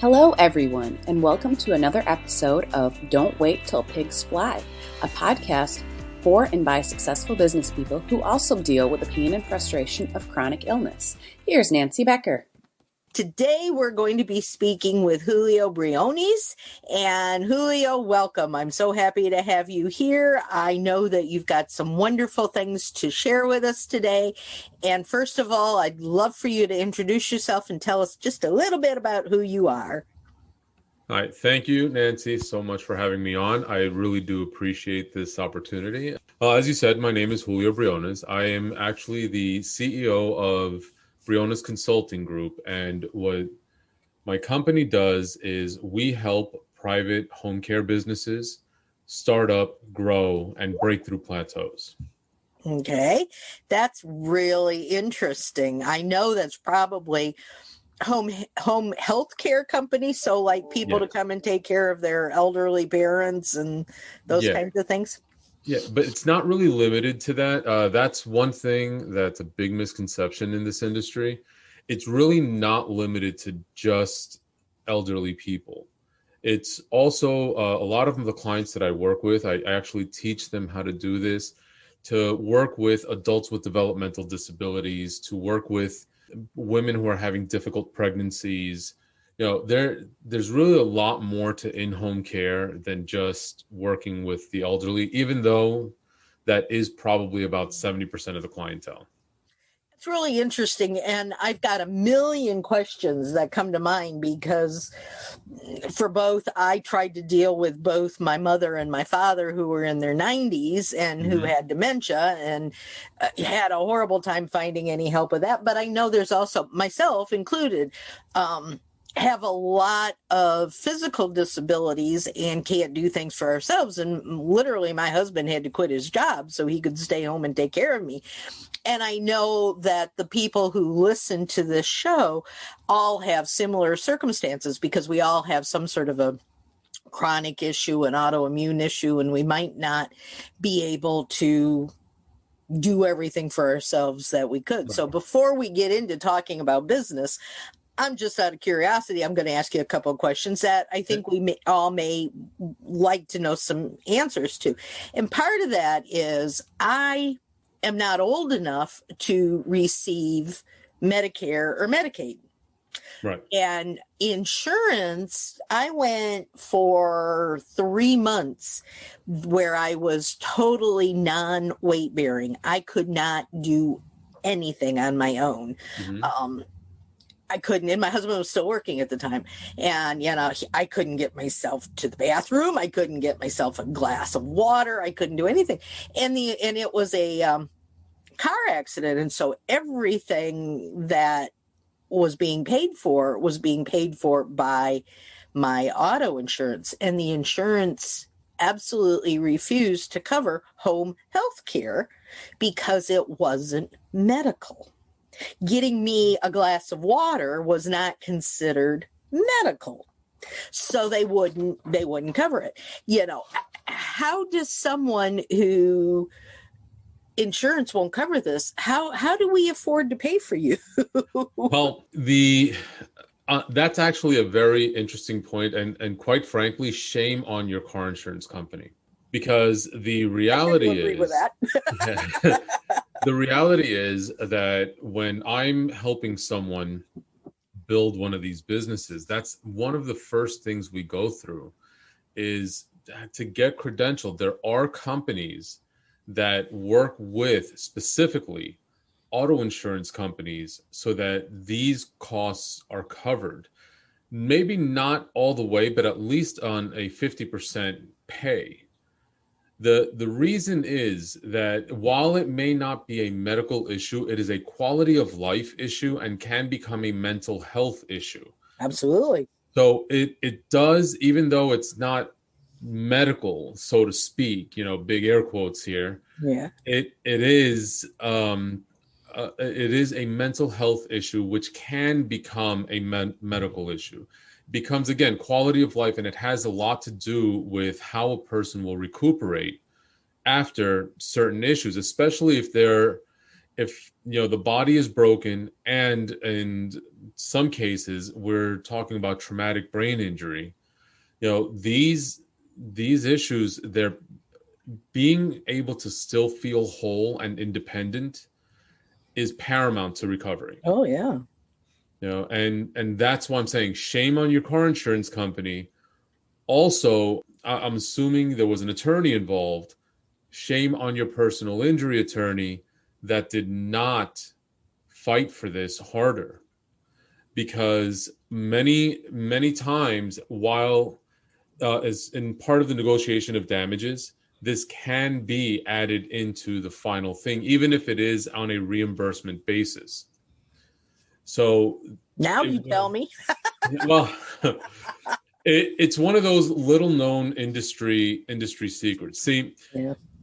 Hello, everyone, and welcome to another episode of Don't Wait Till Pigs Fly, a podcast for and by successful business people who also deal with the pain and frustration of chronic illness. Here's Nancy Becker. Today, we're going to be speaking with Julio Briones. And Julio, welcome. I'm so happy to have you here. I know that you've got some wonderful things to share with us today. And first of all, I'd love for you to introduce yourself and tell us just a little bit about who you are. All right. Thank you, Nancy, so much for having me on. I really do appreciate this opportunity. As you said, my name is Julio Briones. I am actually the CEO of Briones Consulting Group, and what my company does is we help private home care businesses start up, grow, and break through plateaus. Okay, that's really interesting. I know that's probably home health care companies, so like people to come and take care of their elderly parents and those kinds of things. Yeah, but it's not really limited to that. That's one thing that's a big misconception in this industry. It's really not limited to just elderly people. It's also a lot of the clients that I work with, I actually teach them how to do this, to work with adults with developmental disabilities, to work with women who are having difficult pregnancies. You know, there's really a lot more to in-home care than just working with the elderly, even though that is probably about 70% of the clientele. It's really interesting. And I've got a million questions that come to mind because for both, I tried to deal with both my mother and my father who were in their 90s and who had dementia and had a horrible time finding any help with that. But I know there's also, myself included, have a lot of physical disabilities and can't do things for ourselves. And literally my husband had to quit his job so he could stay home and take care of me. And I know that the people who listen to this show all have similar circumstances because we all have some sort of a chronic issue, an autoimmune issue, and we might not be able to do everything for ourselves that we could. So before we get into talking about business, I'm just out of curiosity, I'm going to ask you a couple of questions that I think we may like to know some answers to. And part of that is I am not old enough to receive Medicare or Medicaid. Right. And insurance, I went for 3 months where I was totally non-weight bearing. I could not do anything on my own. I couldn't, and my husband was still working at the time. And, you know, I couldn't get myself to the bathroom. I couldn't get myself a glass of water. I couldn't do anything. And it was a car accident. And so everything that was being paid for by my auto insurance. And the insurance absolutely refused to cover home health care because it wasn't medical. Getting me a glass of water was not considered medical. So they wouldn't cover it. You know, how does someone who insurance won't cover this, how do we afford to pay for you? Well, that's actually a very interesting point, and quite frankly, shame on your car insurance company, because the reality is the reality is that when I'm helping someone build one of these businesses, that's one of the first things we go through is to get credentialed. There are companies that work with specifically auto insurance companies so that these costs are covered. Maybe not all the way, but at least on a 50% pay. The reason is that while it may not be a medical issue, it is a quality of life issue and can become a mental health issue. Absolutely. So it does, even though it's not medical, so to speak, you know, big air quotes here. Yeah. It is a mental health issue, which can become a medical issue. Becomes, again, quality of life, and it has a lot to do with how a person will recuperate after certain issues, especially if they're if the body is broken, and in some cases we're talking about traumatic brain injury, these issues, they're being able to still feel whole and independent is paramount to recovery. Oh yeah. And that's why I'm saying shame on your car insurance company. Also, I'm assuming there was an attorney involved. Shame on your personal injury attorney that did not fight for this harder, because many times, while as in part of the negotiation of damages, this can be added into the final thing, even if it is on a reimbursement basis. So now you tell me. Well, it's one of those little known industry secrets. See,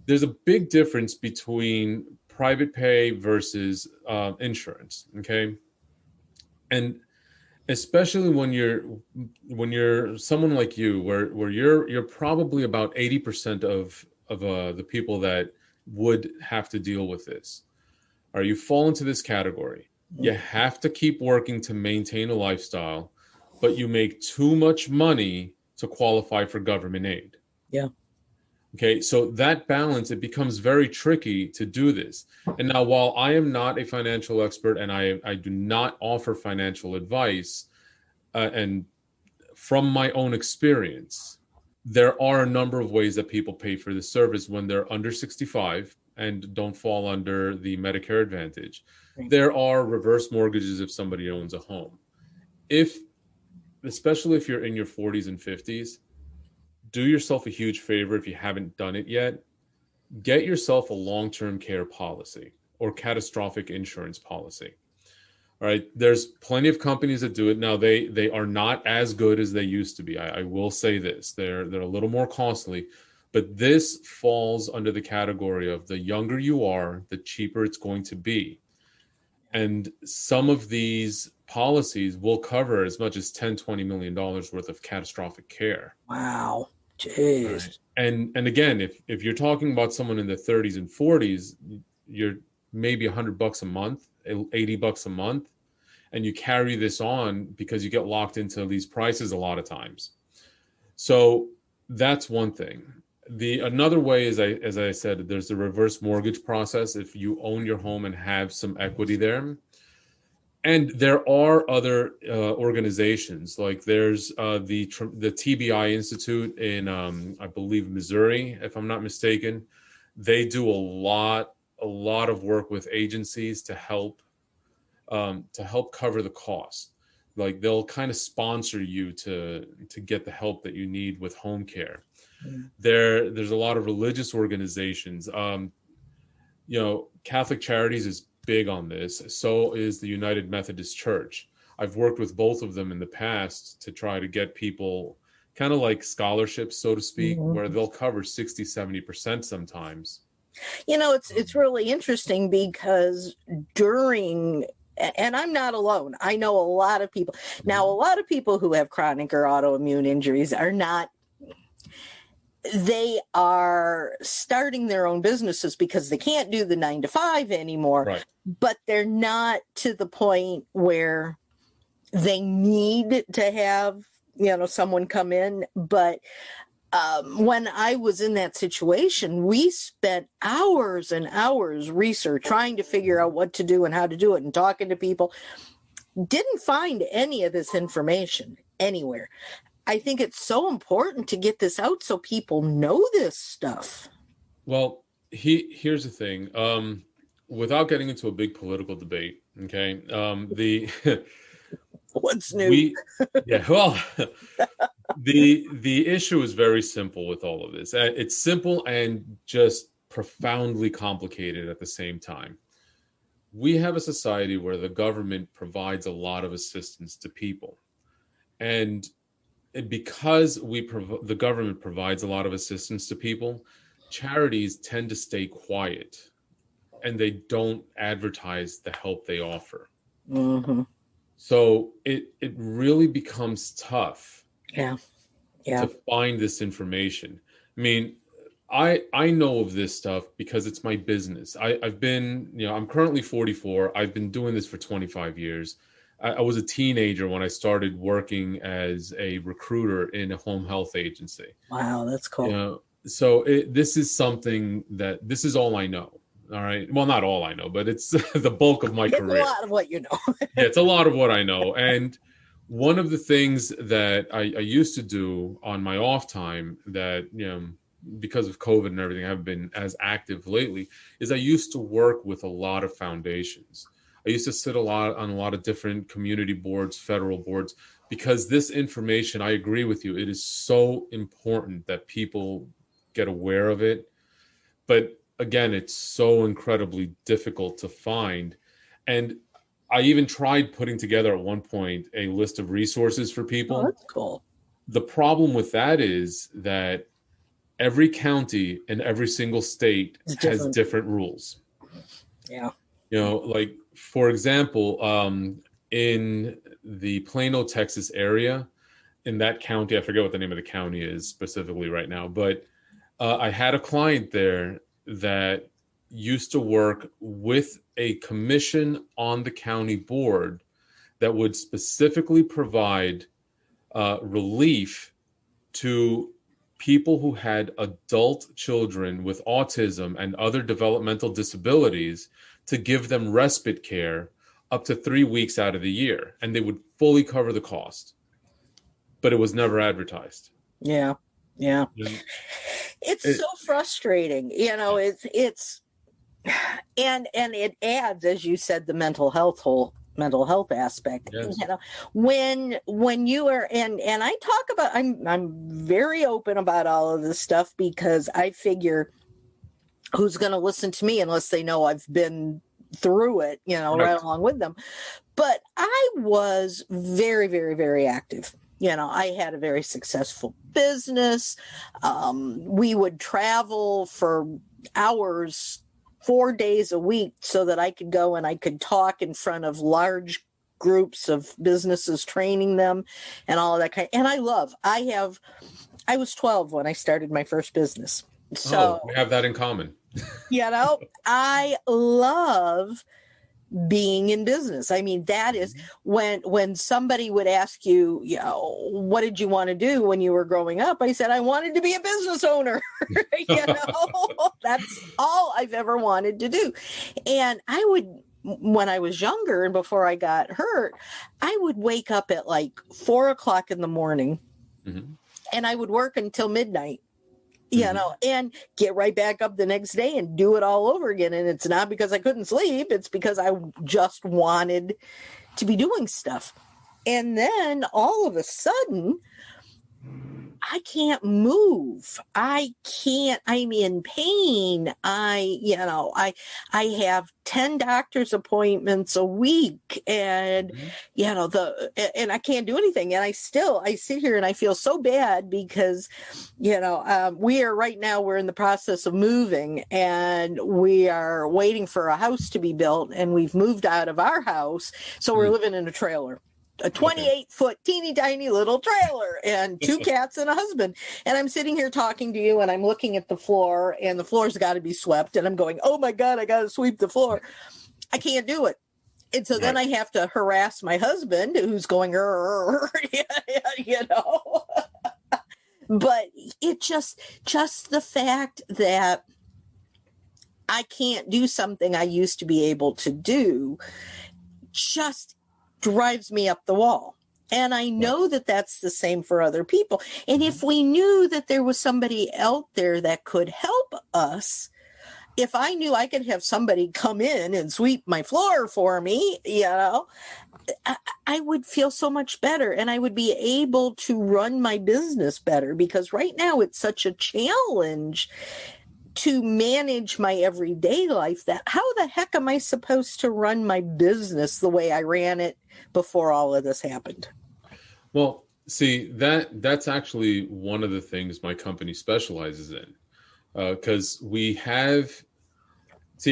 there's a big difference between private pay versus insurance. Okay. And especially when you're someone like you, where you're probably about 80% of the people that would have to deal with this. Or you fall into this category. You have to keep working to maintain a lifestyle, but you make too much money to qualify for government aid. Yeah. Okay, so that balance, it becomes very tricky to do this. And now, while I am not a financial expert and I do not offer financial advice, and from my own experience, there are a number of ways that people pay for this service when they're under 65 and don't fall under the Medicare Advantage. There are reverse mortgages if somebody owns a home. Especially if you're in your 40s and 50s, do yourself a huge favor if you haven't done it yet. Get yourself a long-term care policy or catastrophic insurance policy. All right. There's plenty of companies that do it now. They are not as good as they used to be. I will say this. They're a little more costly, but this falls under the category of the younger you are, the cheaper it's going to be. And some of these policies will cover as much as $10-20 million worth of catastrophic care. Wow. Jeez. Right. And again, if you're talking about someone in their 30s and 40s, you're maybe $100 a month, $80 a month, and you carry this on because you get locked into these prices a lot of times. So that's one thing. Another way is, as I said, there's the reverse mortgage process if you own your home and have some equity there. And there are other organizations, like there's the TBI Institute in, I believe, Missouri, if I'm not mistaken. They do a lot of work with agencies to help cover the cost. Like they'll kind of sponsor you to get the help that you need with home care. There's a lot of religious organizations. Catholic Charities is big on this. So is the United Methodist Church. I've worked with both of them in the past to try to get people kind of like scholarships, so to speak, where they'll cover 60-70% sometimes. It's really interesting because and I'm not alone. I know a lot of people. Now, a lot of people who have chronic or autoimmune injuries they are starting their own businesses because they can't do the 9-to-5 anymore, right. But they're not to the point where they need to have, someone come in. But when I was in that situation, we spent hours and hours research trying to figure out what to do and how to do it and talking to people. Didn't find any of this information anywhere. I think it's so important to get this out so people know this stuff. Well, here's the thing. Without getting into a big political debate, okay? What's new? The issue is very simple with all of this. It's simple and just profoundly complicated at the same time. We have a society where the government provides a lot of assistance to people. And because the government provides a lot of assistance to people, charities tend to stay quiet and they don't advertise the help they offer. Mm-hmm. So it really becomes tough to to find this information. I mean, I know of this stuff because it's my business. I've been, I'm currently 44. I've been doing this for 25 years. I was a teenager when I started working as a recruiter in a home health agency. Wow, that's cool. So this is something this is all I know. All right. Well, not all I know, but it's the bulk of my career. It's a lot of what you know. Yeah, it's a lot of what I know. And one of the things that I used to do on my off time that, because of COVID and everything, I haven't been as active lately, is I used to work with a lot of foundations. I used to sit on a lot of different community boards, federal boards, because this information, I agree with you, it is so important that people get aware of it. But again, it's so incredibly difficult to find. And I even tried putting together at one point a list of resources for people. Oh, that's cool. The problem with that is that every county and every single state has different rules. Yeah. Like, for example, in the Plano, Texas area, in that county, I forget what the name of the county is specifically right now, but I had a client there that used to work with a commission on the county board that would specifically provide relief to people who had adult children with autism and other developmental disabilities, to give them respite care up to 3 weeks out of the year, and they would fully cover the cost. But it was never advertised. Yeah. It's so frustrating. It's and it adds, as you said, the mental health aspect. Yes. When you are, and I talk about, I'm very open about all of this stuff, because I figure, who's going to listen to me unless they know I've been through it, right along with them. But I was very, very, very active. I had a very successful business. We would travel for hours, 4 days a week, so that I could go and I could talk in front of large groups of businesses, training them and all of that kind. And I was 12 when I started my first business. So we have that in common. I love being in business. I mean, that is when somebody would ask you, what did you want to do when you were growing up? I said, I wanted to be a business owner. That's all I've ever wanted to do. And I would, when I was younger and before I got hurt, I would wake up at like 4:00 in the morning, and I would work until midnight. And get right back up the next day and do it all over again. And it's not because I couldn't sleep. It's because I just wanted to be doing stuff. And then all of a sudden, I can't move. I'm in pain. I have 10 doctor's appointments a week, and and I can't do anything. And I sit here and I feel so bad because, we're in the process of moving, and we are waiting for a house to be built, and we've moved out of our house. So we're living in a trailer. A 28-foot teeny tiny little trailer, and 2 cats and a husband. And I'm sitting here talking to you, and I'm looking at the floor, and the floor's got to be swept. And I'm going, oh my God, I got to sweep the floor. I can't do it. And so then I have to harass my husband, who's going, But it just the fact that I can't do something I used to be able to do just drives me up the wall. And I know that that's the same for other people. And if we knew that there was somebody out there that could help us, if I knew I could have somebody come in and sweep my floor for me, I would feel so much better, and I would be able to run my business better, because right now it's such a challenge to manage my everyday life that how the heck am I supposed to run my business the way I ran it before all of this happened? Well, see, that's actually one of the things my company specializes in, because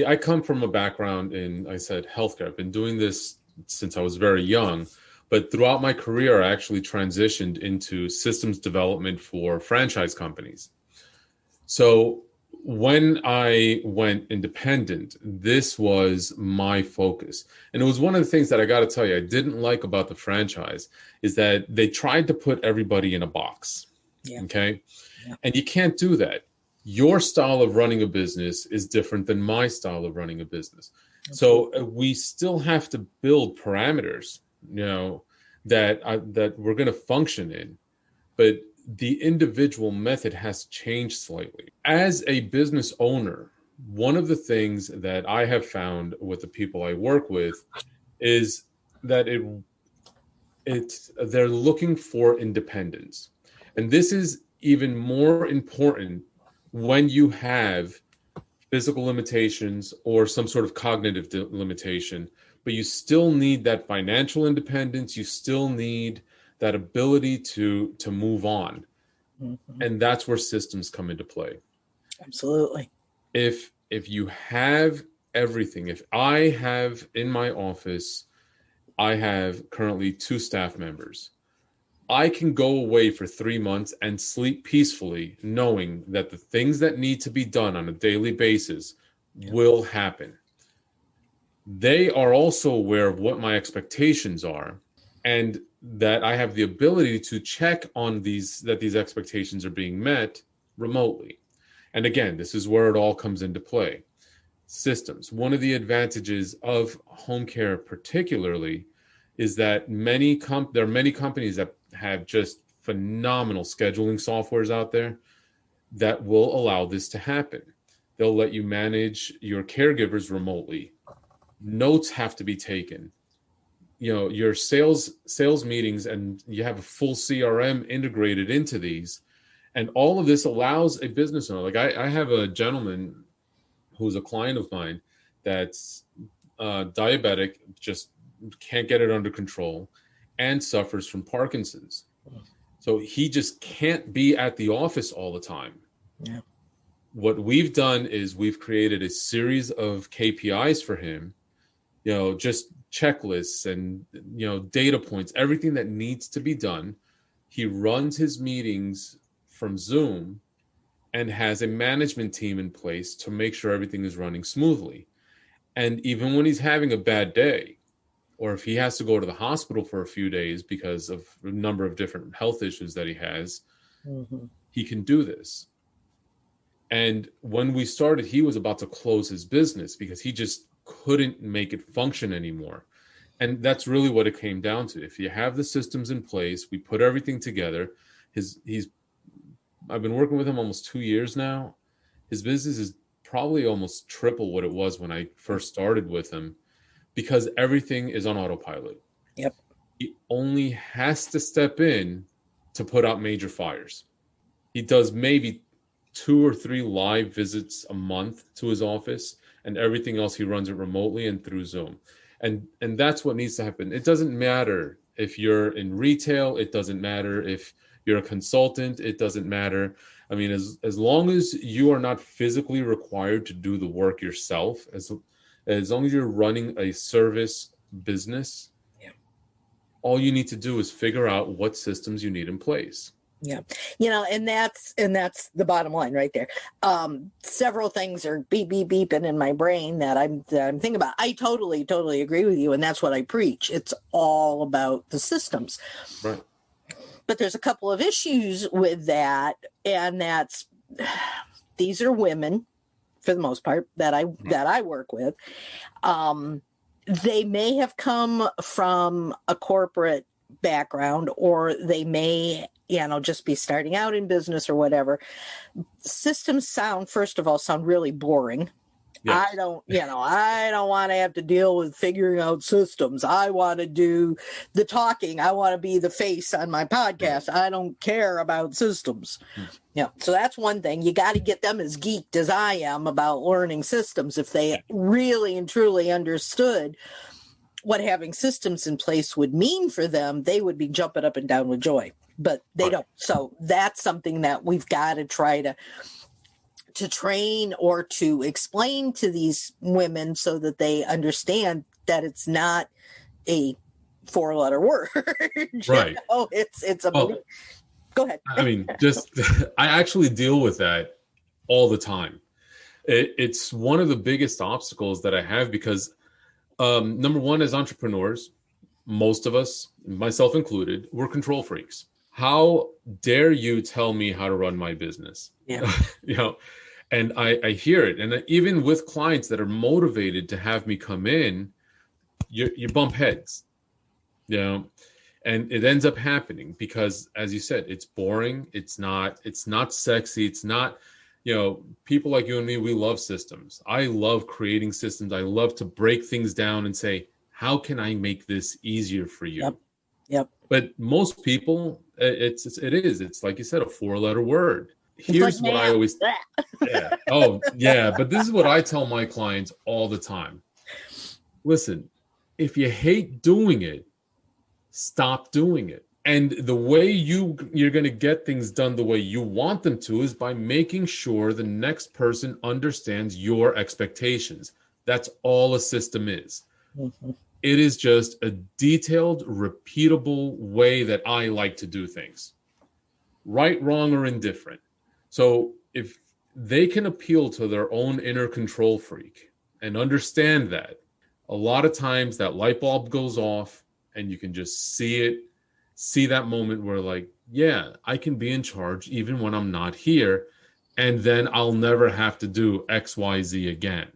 I come from a background in, I said, healthcare. I've been doing this since I was very young, but throughout my career, I actually transitioned into systems development for franchise companies. So when I went independent, this was my focus. And it was one of the things that I got to tell you, I didn't like about the franchise is that they tried to put everybody in a box. Yeah. Okay. Yeah. And you can't do that. Your style of running a business is different than my style of running a business. Absolutely. So we still have to build parameters, that we're going to function in. But the individual method has changed slightly. As a business owner, one of the things that I have found with the people I work with is that they're looking for independence. And this is even more important when you have physical limitations or some sort of cognitive limitation, but you still need that financial independence. You still need that ability to move on. Mm-hmm. And that's where systems come into play. Absolutely. If you have everything, if I have in my office, I have currently 2 staff members, I can go away for 3 months and sleep peacefully, knowing that the things that need to be done on a daily basis will happen. They are also aware of what my expectations are, and that I have the ability to check on that these expectations are being met remotely. And again, this is where it all comes into play. Systems. One of the advantages of home care particularly is that there are many companies that have just phenomenal scheduling softwares out there that will allow this to happen. They'll let you manage your caregivers remotely. Notes have to be taken. Your sales meetings, and you have a full CRM integrated into these. And all of this allows a business owner. Like I have a gentleman who's a client of mine that's diabetic, just can't get it under control, and suffers from Parkinson's. So he just can't be at the office all the time. Yeah. What we've done is we've created a series of KPIs for him, just checklists and, data points, everything that needs to be done. He runs his meetings from Zoom and has a management team in place to make sure everything is running smoothly. And even when he's having a bad day, or if he has to go to the hospital for a few days because of a number of different health issues that he has, mm-hmm. he can do this. And when we started, he was about to close his business because he just couldn't make it function anymore. And that's really what it came down to. If you have the systems in place, we put everything together. I've been working with him almost 2 years now. His business is probably almost triple what it was when I first started with him, because everything is on autopilot. Yep. He only has to step in to put out major fires. He does maybe 2 or 3 live visits a month to his office, and everything else he runs it remotely and through Zoom. And that's what needs to happen. It doesn't matter if you're in retail. It doesn't matter if you're a consultant. It doesn't matter. I mean, as long as you are not physically required to do the work yourself, as long as you're running a service business, all you need to do is figure out what systems you need in place. Yeah. And that's the bottom line right there. Several things are beeping in my brain that I'm thinking about. I totally agree with you. And that's what I preach. It's all about the systems. Right. But there's a couple of issues with that. And these are women, for the most part, that I work with. They may have come from a corporate background, or they may, just be starting out in business or whatever. Systems first of all, sound really boring. Yes. I don't want to have to deal with figuring out systems. I want to do the talking. I want to be the face on my podcast. I don't care about systems. So that's one thing. You got to get them as geeked as I am about learning systems. If they really and truly understood what having systems in place would mean for them, they would be jumping up and down with joy. But they don't. So that's something that we've got to try to train or to explain to these women so that they understand that it's not a 4-letter word. Right. It's a Go ahead. I mean, I actually deal with that all the time. It's one of the biggest obstacles that I have because number one, as entrepreneurs, most of us, myself included, we're control freaks. How dare you tell me how to run my business? Yeah. And I hear it. And even with clients that are motivated to have me come in, you bump heads, and it ends up happening because, as you said, it's boring. It's not sexy. It's not, people like you and me, we love systems. I love creating systems. I love to break things down and say, how can I make this easier for you? Yep. But most people, it's like you said, a 4-letter word. Here's like what I always, yeah. Oh yeah. But this is what I tell my clients all the time. Listen, if you hate doing it, stop doing it. And the way you're going to get things done the way you want them to is by making sure the next person understands your expectations. That's all a system is. Mm-hmm. It is just a detailed, repeatable way that I like to do things. Right, wrong, or indifferent. So if they can appeal to their own inner control freak and understand that, a lot of times that light bulb goes off and you can just see that moment where like, yeah, I can be in charge even when I'm not here. And then I'll never have to do X, Y, Z again.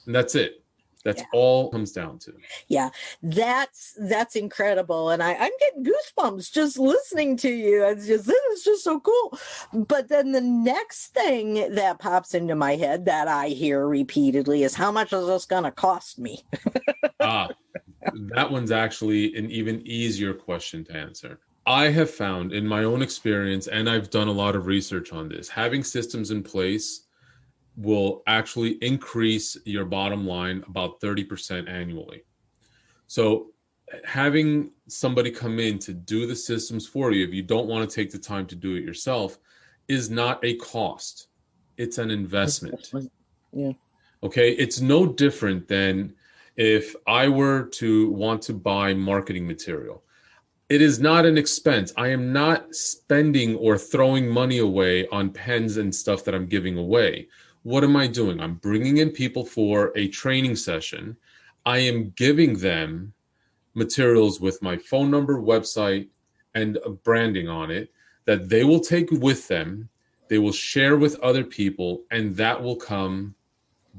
And that's it. That's all it comes down to. Yeah, that's incredible. And I'm getting goosebumps just listening to you. This is just so cool. But then the next thing that pops into my head that I hear repeatedly is, how much is this going to cost me? That one's actually an even easier question to answer. I have found in my own experience, and I've done a lot of research on this, having systems in place will actually increase your bottom line about 30% annually. So having somebody come in to do the systems for you, if you don't want to take the time to do it yourself, is not a cost. It's an investment. Yeah. Okay. It's no different than if I were to want to buy marketing material. It is not an expense. I am not spending or throwing money away on pens and stuff that I'm giving away. What am I doing? I'm bringing in people for a training session. I am giving them materials with my phone number, website, and branding on it that they will take with them. They will share with other people, and that will come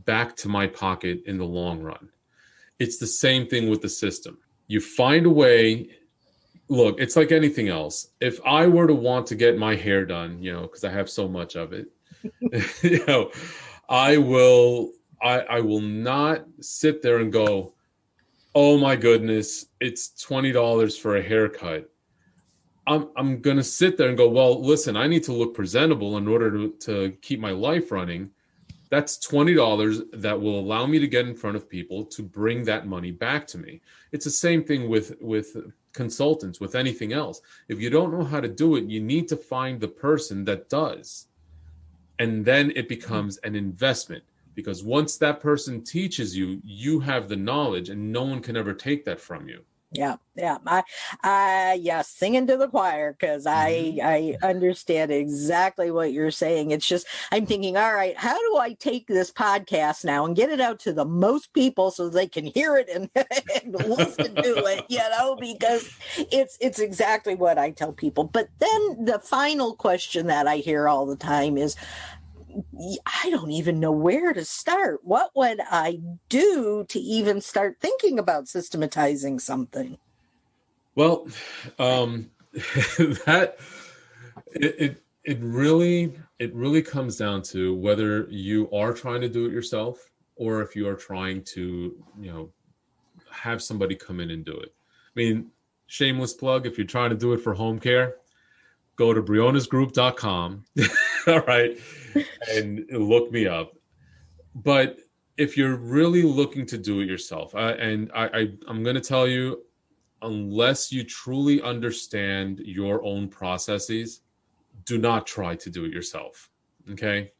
back to my pocket in the long run. It's the same thing with the system. You find a way. Look, it's like anything else. If I were to want to get my hair done, because I have so much of it, I will not sit there and go, oh my goodness, it's $20 for a haircut. I'm going to sit there and go, well, listen, I need to look presentable in order to keep my life running. That's $20 that will allow me to get in front of people to bring that money back to me. It's the same thing with consultants, with anything else. If you don't know how to do it, you need to find the person that does. And then it becomes an investment, because once that person teaches you, you have the knowledge and no one can ever take that from you. Yeah. Singing to the choir, because I understand exactly what you're saying. It's just, I'm thinking, all right, how do I take this podcast now and get it out to the most people so they can hear it and listen to it, because it's exactly what I tell people. But then the final question that I hear all the time is, I don't even know where to start. What would I do to even start thinking about systematizing something? Well, that it really comes down to whether you are trying to do it yourself or if you are trying to, have somebody come in and do it. I mean, shameless plug, if you're trying to do it for home care, go to brionesgroup.com. All right. And look me up. But if you're really looking to do it yourself, I'm going to tell you, unless you truly understand your own processes, do not try to do it yourself. Okay.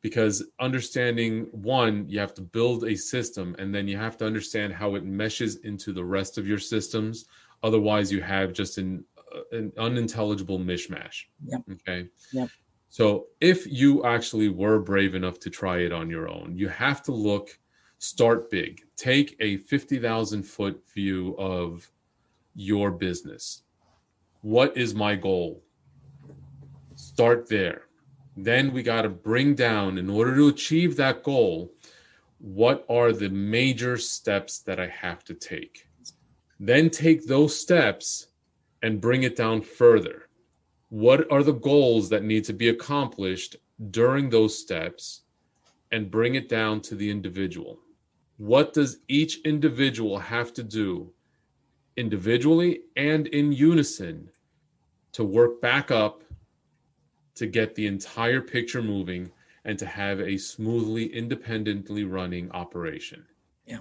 Because understanding, one, you have to build a system, and then you have to understand how it meshes into the rest of your systems. Otherwise, you have just an unintelligible mishmash. Yep. Okay. Yep. So if you actually were brave enough to try it on your own, you have to start big. Take a 50,000 foot view of your business. What is my goal? Start there. Then we got to bring down, in order to achieve that goal, what are the major steps that I have to take? Then take those steps and bring it down further. What are the goals that need to be accomplished during those steps, and bring it down to the individual? What does each individual have to do individually and in unison to work back up to get the entire picture moving and to have a smoothly, independently running operation? Yeah.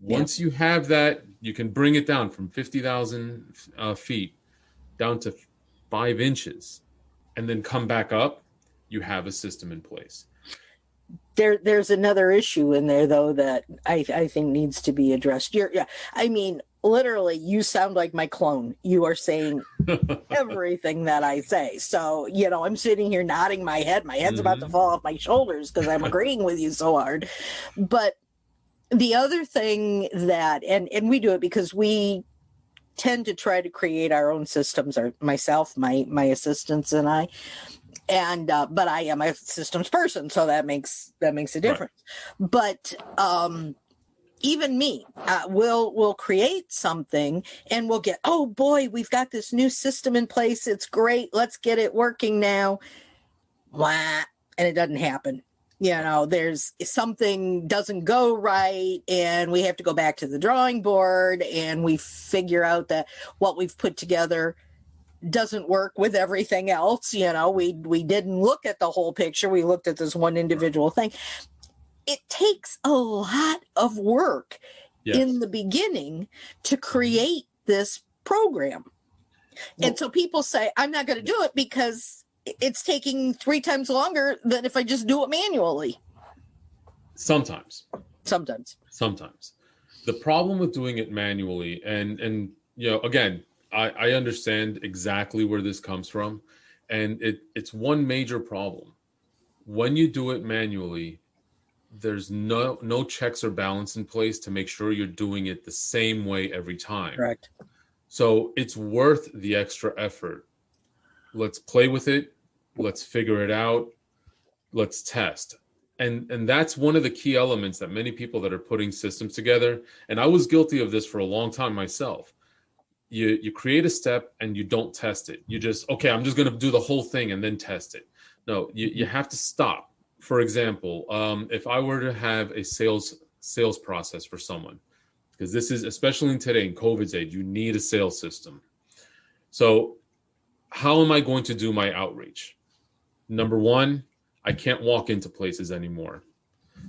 Once you have that, you can bring it down from 50,000 feet down to 5 inches, and then come back up. You have a system in place. There's another issue in there, though, that I think needs to be addressed. I mean, literally, you sound like my clone. You are saying everything that I say. So, I'm sitting here nodding my head. My head's about to fall off my shoulders because I'm agreeing with you so hard. But the other thing that, and we do it because we tend to try to create our own systems, or myself, my assistants and I. And but I am a systems person, so that makes a difference. Right. But even me, we'll create something and we'll get, oh boy, we've got this new system in place. It's great. Let's get it working now. Wah, and it doesn't happen. There's something doesn't go right, and we have to go back to the drawing board, and we figure out that what we've put together doesn't work with everything else. We didn't look at the whole picture. We looked at this one individual thing. It takes a lot of work in the beginning to create this program. And so people say, I'm not going to do it because it's taking 3 times longer than if I just do it manually. Sometimes. The problem with doing it manually, and again, I understand exactly where this comes from, and it's one major problem. When you do it manually, there's no checks or balance in place to make sure you're doing it the same way every time. Correct. So it's worth the extra effort. Let's play with it. Let's figure it out. Let's test. And that's one of the key elements that many people that are putting systems together, and I was guilty of this for a long time myself. You create a step and you don't test it. You just, okay, I'm just going to do the whole thing and then test it. No, you have to stop. For example, if I were to have a sales process for someone, because this is, especially in today in COVID's age, you need a sales system. So how am I going to do my outreach? Number one, I can't walk into places anymore.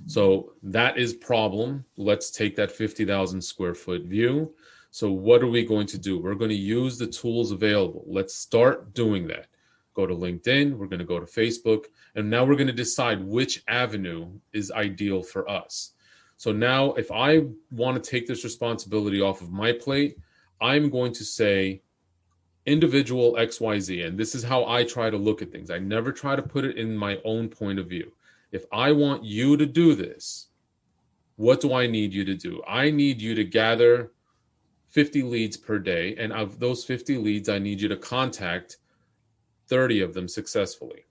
So that is problem. Let's take that 50,000 square foot view. So what are we going to do? We're going to use the tools available. Let's start doing that. Go to LinkedIn. We're going to go to Facebook. And now we're going to decide which avenue is ideal for us. So now if I want to take this responsibility off of my plate, I'm going to say individual XYZ. And this is how I try to look at things. I never try to put it in my own point of view. If I want you to do this, what do I need you to do? I need you to gather 50 leads per day. And of those 50 leads, I need you to contact 30 of them successfully.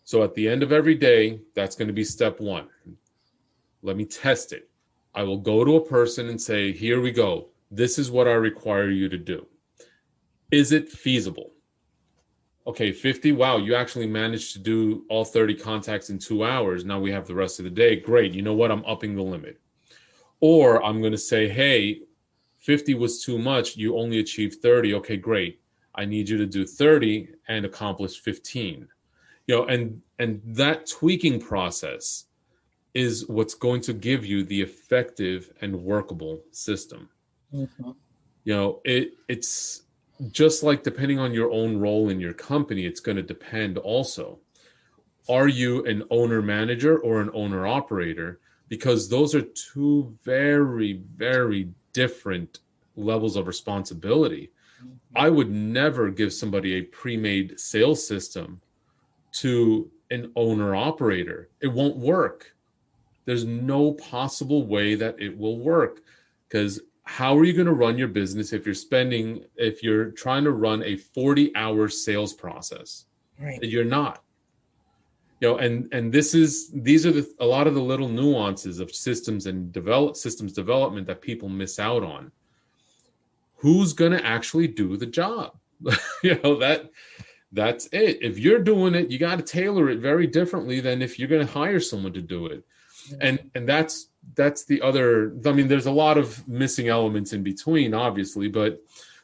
So at the end of every day, that's going to be step one. Let me test it. I will go to a person and say, here we go. This is what I require you to do. Is it feasible? Okay, 50. Wow, you actually managed to do all 30 contacts in 2 hours. Now we have the rest of the day. Great. You know what? I'm upping the limit. Or I'm going to say, hey, 50 was too much. You only achieved 30. Okay, great. I need you to do 30 and accomplish 15. And that tweaking process is what's going to give you the effective and workable system. Mm-hmm. It's just like depending on your own role in your company, it's going to depend also. Are you an owner manager or an owner operator? Because those are two very, very different levels of responsibility. I would never give somebody a pre-made sales system to an owner operator. It won't work. There's no possible way that it will work, because how are you going to run your business if you're trying to run a 40-hour sales process? Right. You're not. And these are a lot of the little nuances of systems development that people miss out on. Who's going to actually do the job? That's it. If you're doing it, you got to tailor it very differently than if you're going to hire someone to do it. And that's the other. I mean, there's a lot of missing elements in between, obviously, but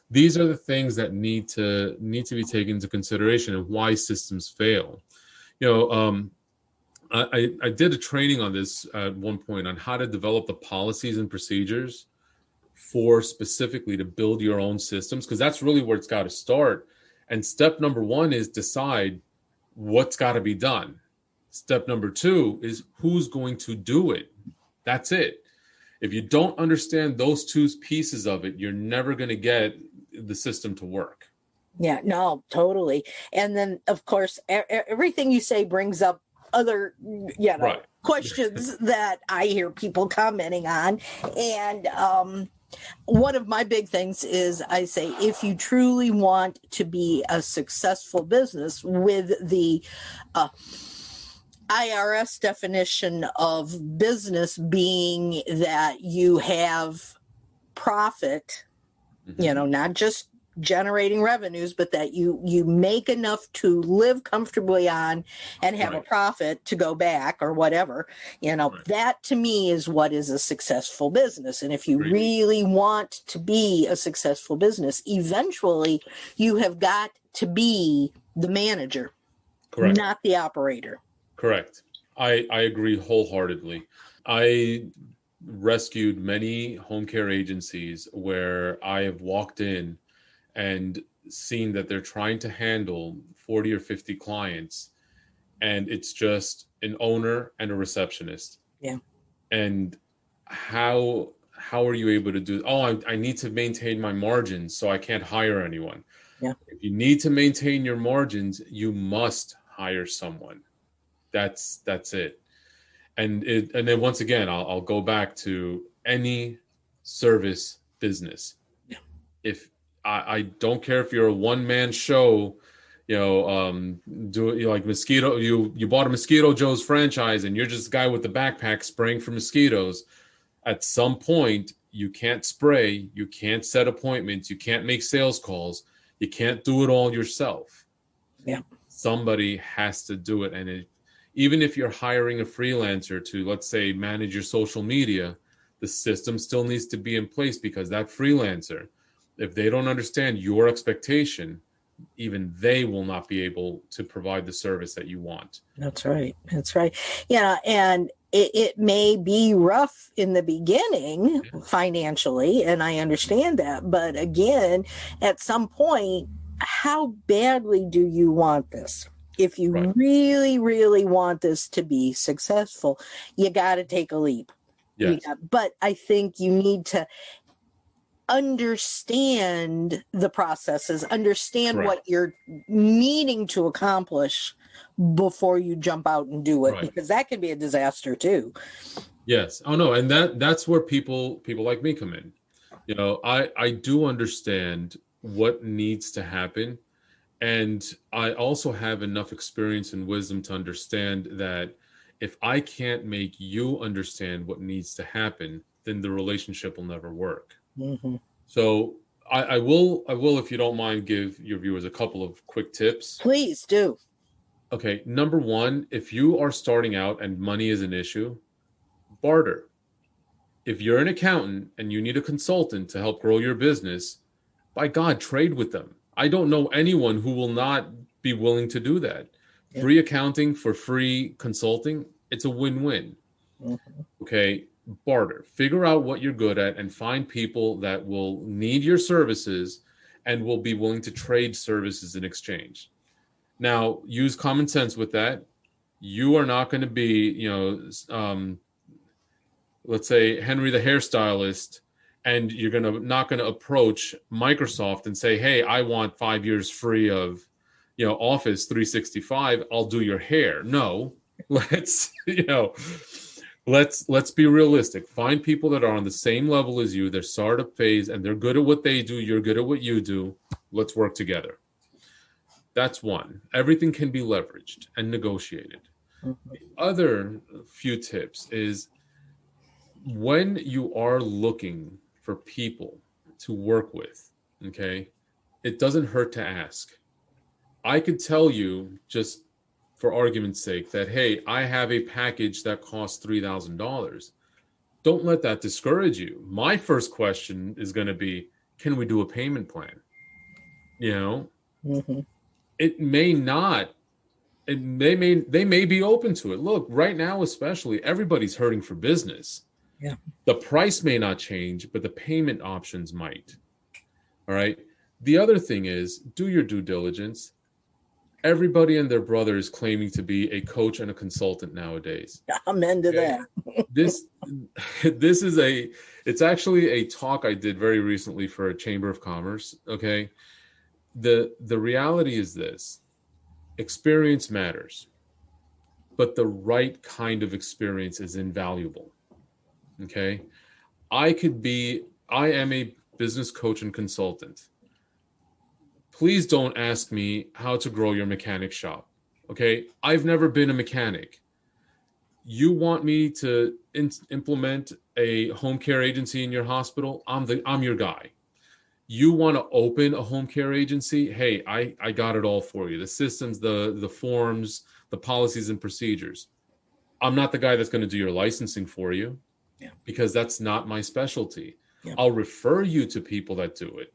these are the things that need to be taken into consideration and why systems fail. I did a training on this at one point on how to develop the policies and procedures for specifically to build your own systems, because that's really where it's got to start. And step number 1 is decide what's got to be done. Step number 2 is who's going to do it. That's it. If you don't understand those two pieces of it, you're never going to get the system to work. Yeah, no, totally. And then, of course, everything you say brings up other, right, questions that I hear people commenting on. And one of my big things is I say, if you truly want to be a successful business, with the IRS definition of business being that you have profit, not just generating revenues, but that you make enough to live comfortably on and have a profit to go back or whatever, that to me is what is a successful business. And if you really want to be a successful business, eventually you have got to be the manager, not the operator. Correct. I agree wholeheartedly. I rescued many home care agencies where I have walked in and seen that they're trying to handle 40 or 50 clients, and it's just an owner and a receptionist. Yeah. And how are you able to do? I need to maintain my margins, so I can't hire anyone. Yeah. If you need to maintain your margins, you must hire someone. That's it. And then once again, I'll go back to any service business. Yeah. If I don't care if you're a one-man show, like mosquito, you bought a Mosquito Joe's franchise and you're just a guy with the backpack spraying for mosquitoes. At some point, you can't spray, you can't set appointments, you can't make sales calls, you can't do it all yourself. Yeah. Somebody has to do it. And even if you're hiring a freelancer to, let's say, manage your social media, the system still needs to be in place, because that freelancer, if they don't understand your expectation, even they will not be able to provide the service that you want. That's right. Yeah. And it may be rough in the beginning financially, and I understand that. But again, at some point, how badly do you want this? If you really, really want this to be successful, you got to take a leap. Yes. But I think you need to understand the processes, understand what you're needing to accomplish before you jump out and do it, because that can be a disaster too. Yes. Oh no. And that's where people like me come in. I do understand what needs to happen. And I also have enough experience and wisdom to understand that if I can't make you understand what needs to happen, then the relationship will never work. Mm-hmm. So I will, if you don't mind, give your viewers a couple of quick tips. Please do. Okay. Number 1, if you are starting out and money is an issue, barter. If you're an accountant and you need a consultant to help grow your business, by God, trade with them. I don't know anyone who will not be willing to do that. Yeah. Free accounting for free consulting, it's a win-win. Mm-hmm. Okay. Barter. Figure out what you're good at and find people that will need your services and will be willing to trade services in exchange. Now, use common sense with that. You are not going to be, let's say Henry the hairstylist, and you're not going to approach Microsoft and say, hey, I want 5 years free of, Office 365, I'll do your hair. No, let's be realistic. Find people that are on the same level as you. They're startup phase and they're good at what they do. You're good at what you do. Let's work together. That's one. Everything can be leveraged and negotiated. Mm-hmm. The other few tips is when you are looking for people to work with, okay, it doesn't hurt to ask. I could tell you, just for argument's sake, that, hey, I have a package that costs $3,000. Don't let that discourage you. My first question is going to be, can we do a payment plan? Mm-hmm. It may not. They may be open to it. Look, right now, especially, everybody's hurting for business. Yeah. The price may not change, but the payment options might. All right. The other thing is, do your due diligence. Everybody and their brother is claiming to be a coach and a consultant nowadays. I'm into that. It's actually a talk I did very recently for a Chamber of Commerce. Okay. The reality is this: experience matters, but the right kind of experience is invaluable. Okay. I am a business coach and consultant. Please don't ask me how to grow your mechanic shop. Okay. I've never been a mechanic. You want me to implement a home care agency in your hospital? I'm your guy. You want to open a home care agency? Hey, I got it all for you. The systems, the forms, the policies and procedures. I'm not the guy that's going to do your licensing for you, because that's not my specialty. Yeah. I'll refer you to people that do it.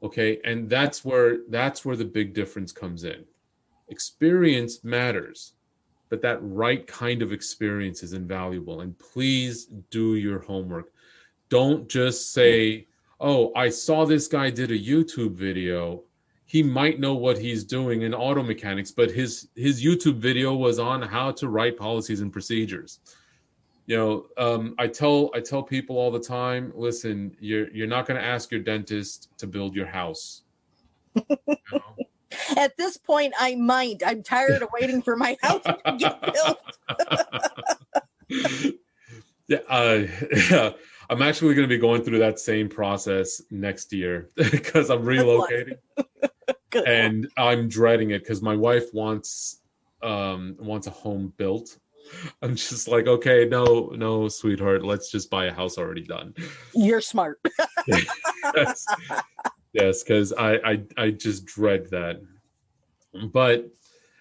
Okay. And that's where the big difference comes in. Experience matters, but that right kind of experience is invaluable. And please do your homework. Don't just say, oh, I saw this guy did a YouTube video. He might know what he's doing in auto mechanics, but his YouTube video was on how to write policies and procedures. I tell people all the time, listen, you're not going to ask your dentist to build your house. At this point, I might. I'm tired of waiting for my house to get built. Yeah. I'm actually going to be going through that same process next year because I'm relocating. And I'm dreading it because my wife wants a home built. I'm just like, okay, no, sweetheart, let's just buy a house already done. You're smart. Yes, because I just dread that. But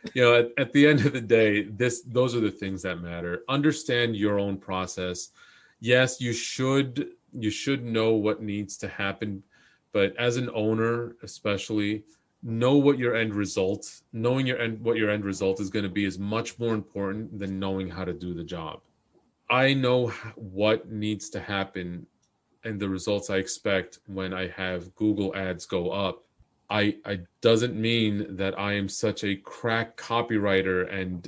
at the end of the day, those are the things that matter. Understand your own process. Yes, you should know what needs to happen, but as an owner, especially, know what your end result. Knowing what your end result is going to be is much more important than knowing how to do the job. I know what needs to happen and the results I expect when I have Google ads go up. I doesn't mean that I am such a crack copywriter and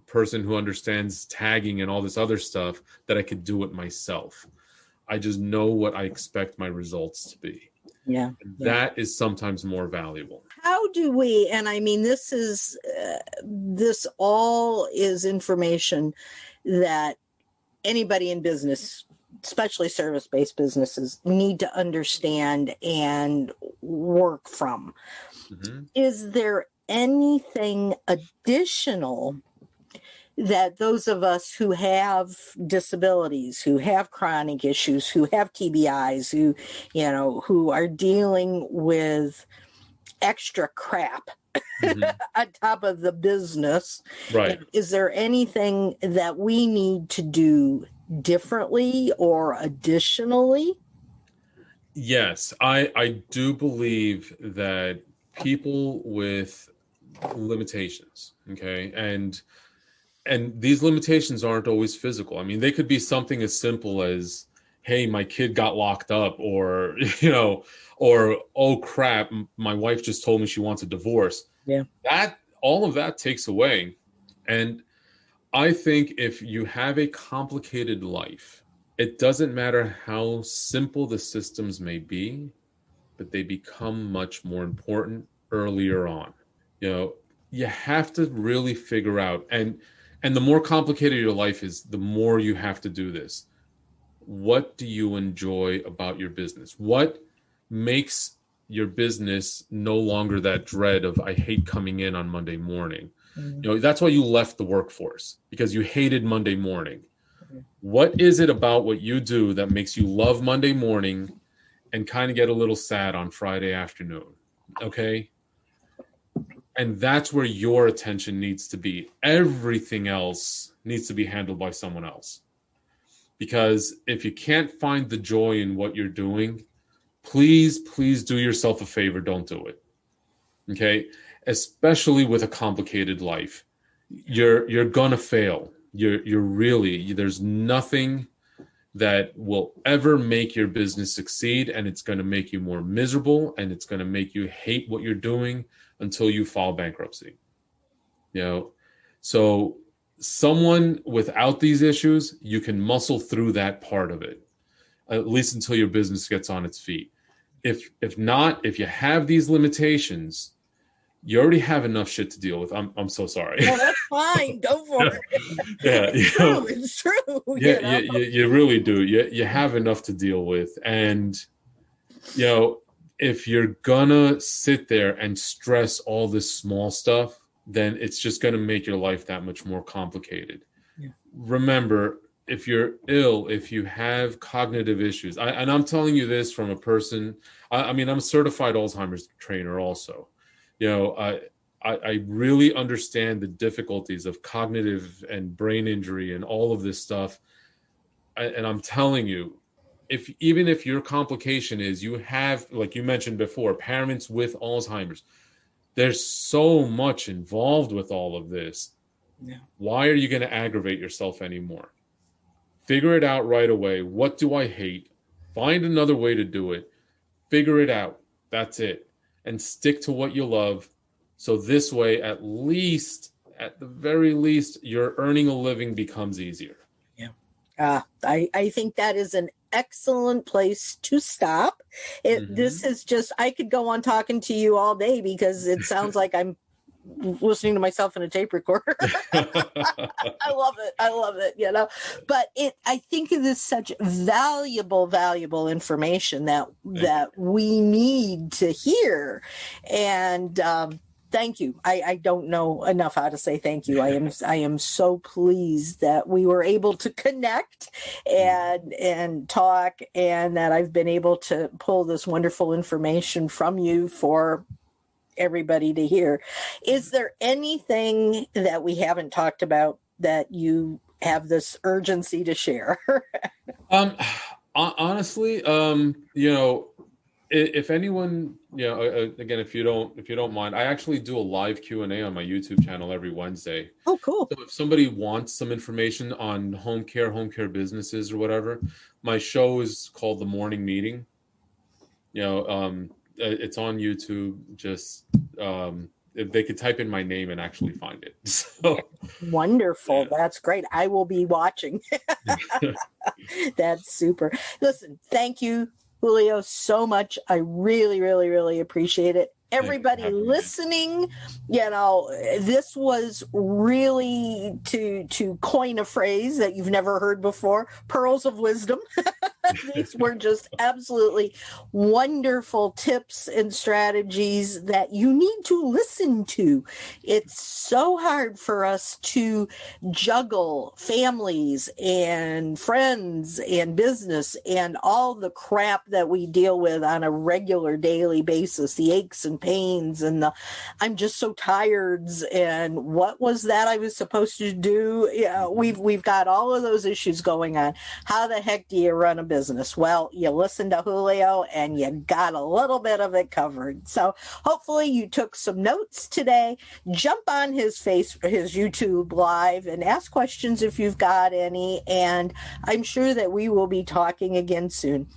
person who understands tagging and all this other stuff that I could do it myself. I just know what I expect my results to be. Yeah. That is sometimes more valuable. How do we, and I mean, this all is information that anybody in business, especially service-based businesses, need to understand and work from. Mm-hmm. Is there anything additional that those of us who have disabilities, who have chronic issues, who have TBIs, who are dealing with extra crap mm-hmm. on top of the business, right? Is there anything that we need to do differently or additionally? Yes, I do believe that people with limitations, okay, and these limitations aren't always physical. I mean, they could be something as simple as, hey, my kid got locked up, or or oh crap, my wife just told me she wants a divorce. Yeah, that all of that takes away. And I think if you have a complicated life, it doesn't matter how simple the systems may be, but they become much more important earlier on. You know, you have to really figure out, and the more complicated your life is, the more you have to do this. What do you enjoy about your business? What makes your business no longer that dread of, I hate coming in on Monday morning? You know, that's why you left the workforce, because you hated Monday morning. What is it about what you do that makes you love Monday morning and kind of get a little sad on Friday afternoon? Okay. And that's where your attention needs to be. Everything else needs to be handled by someone else. Because if you can't find the joy in what you're doing, please do yourself a favor. Don't do it. Okay. Especially with a complicated life. You're gonna fail. You're really, there's nothing that will ever make your business succeed, and it's going to make you more miserable, and it's going to make you hate what you're doing until you file bankruptcy. You know, so someone without these issues, you can muscle through that part of it, at least until your business gets on its feet. If not, if you have these limitations, you already have enough shit to deal with. I'm so sorry. No, that's fine. Go for it. Yeah, it's true. Yeah, you really do. You have enough to deal with. And, you know, if you're gonna sit there and stress all this small stuff, then it's just gonna make your life that much more complicated. Yeah. Remember, if you're ill, if you have cognitive issues, and I'm telling you this from a person, I mean, I'm a certified Alzheimer's trainer also. You know, I really understand the difficulties of cognitive and brain injury and all of this stuff. And I'm telling you, even if your complication is you have, like you mentioned before, parents with Alzheimer's, there's so much involved with all of this. Yeah. Why are you going to aggravate yourself anymore? Figure it out right away. What do I hate? Find another way to do it. Figure it out. That's it. And stick to what you love. So this way, at the very least, your earning a living becomes easier. Yeah. I think that is an excellent place to stop. This is just, I could go on talking to you all day because it sounds like I'm listening to myself in a tape recorder. I love it, you know, but I think it is such valuable information that we need to hear. And thank you. I don't know enough how to say thank you. I am so pleased that we were able to connect and talk, and that I've been able to pull this wonderful information from you for everybody to hear. Is there anything that we haven't talked about that you have this urgency to share? Honestly, you know, if anyone, you know, again, if you don't mind, I actually do a live Q&A on my YouTube channel every Wednesday. Oh, cool. So if somebody wants some information on home care businesses or whatever, my show is called The Morning Meeting. You know, it's on YouTube. Just if they could type in my name and actually find it. So, wonderful. Yeah. That's great. I will be watching. That's super. Listen, thank you, Julio, so much. I really appreciate it. Everybody listening, you know, this was really, to coin a phrase that you've never heard before, pearls of wisdom. These were just absolutely wonderful tips and strategies that you need to listen to. It's so hard for us to juggle families and friends and business and all the crap that we deal with on a regular daily basis, the aches and pains and the I'm just so tired and what was that I was supposed to do? Yeah, we've got all of those issues going on. How the heck do you run a business? Well, you listen to Julio and you got a little bit of it covered. So hopefully you took some notes today. Jump on his YouTube live and ask questions if you've got any. And I'm sure that we will be talking again soon.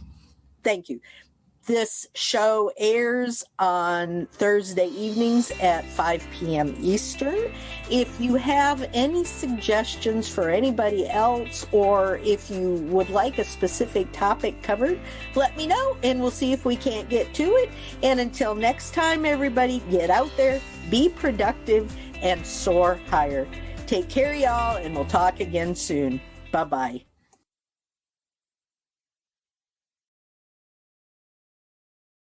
Thank you. This show airs on Thursday evenings at 5 p.m. Eastern. If you have any suggestions for anybody else, or if you would like a specific topic covered, let me know and we'll see if we can't get to it. And until next time, everybody, get out there, be productive, and soar higher. Take care, y'all, and we'll talk again soon. Bye-bye.